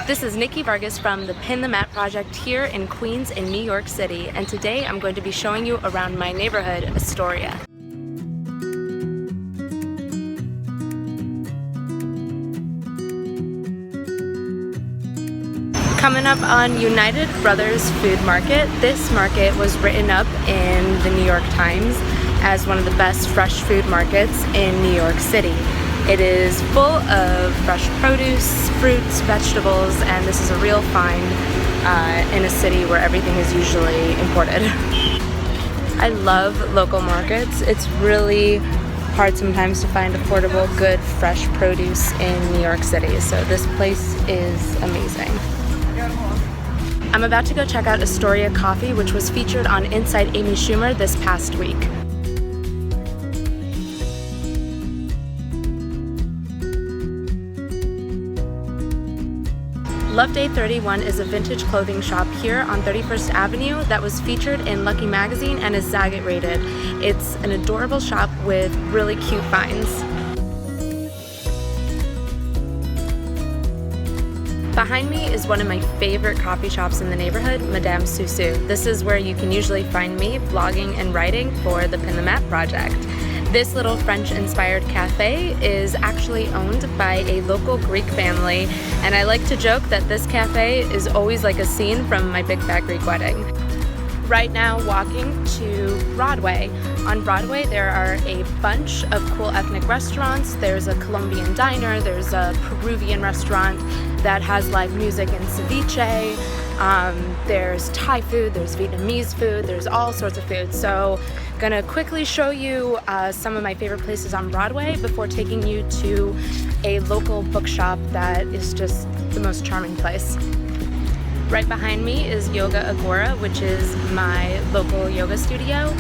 This is Nikki Vargas from the Pin the Mat project here in Queens in New York City, and today I'm going to be showing you around my neighborhood, Astoria. Coming up on United Brothers Food Market. This market was written up in the New York Times as one of the best fresh food markets in New York City. It is full of fresh produce, fruits, vegetables, and this is a real find in a city where everything is usually imported. I love local markets. It's really hard sometimes to find affordable, good, fresh produce in New York City, so this place is amazing. I'm about to go check out Astoria Coffee, which was featured on Inside Amy Schumer this past week. Loveday 31 is a vintage clothing shop here on 31st Avenue that was featured in Lucky Magazine and is Zagat rated. It's an adorable shop with really cute finds. Behind me is one of my favorite coffee shops in the neighborhood, Madame Susu. This is where you can usually find me blogging and writing for the Pin the Mat project. This little French-inspired cafe is actually owned by a local Greek family, and I like to joke that this cafe is always like a scene from My Big Fat Greek Wedding. Right now, walking to Broadway. On Broadway, there are a bunch of cool ethnic restaurants. There's a Colombian diner, there's a Peruvian restaurant that has live music and ceviche. There's Thai food, there's Vietnamese food, there's all sorts of food. So gonna quickly show you some of my favorite places on Broadway before taking you to a local bookshop that is just the most charming place. Right behind me is Yoga Agora, which is my local yoga studio.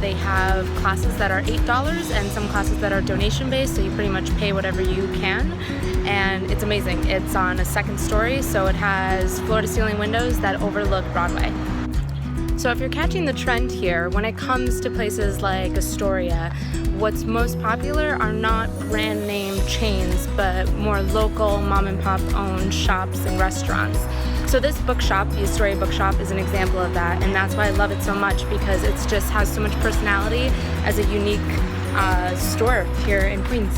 They have classes that are $8 and some classes that are donation based, so you pretty much pay whatever you can, and it's amazing. It's on a second story, so it has floor-to-ceiling windows that overlook Broadway. So if you're catching the trend here, when it comes to places like Astoria, what's most popular are not brand name chains, but more local mom and pop owned shops and restaurants. So this bookshop, the Astoria Bookshop, is an example of that, and that's why I love it so much, because it just has so much personality as a unique store here in Queens.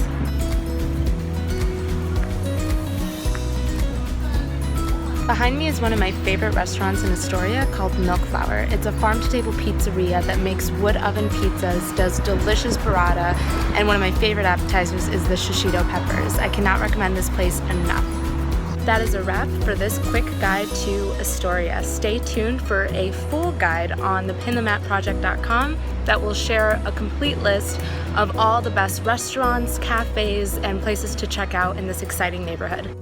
Behind me is one of my favorite restaurants in Astoria called Milkflower. It's a farm-to-table pizzeria that makes wood oven pizzas, does delicious burrata, and one of my favorite appetizers is the shishito peppers. I cannot recommend this place enough. That is a wrap for this quick guide to Astoria. Stay tuned for a full guide on the pinthematproject.com that will share a complete list of all the best restaurants, cafes, and places to check out in this exciting neighborhood.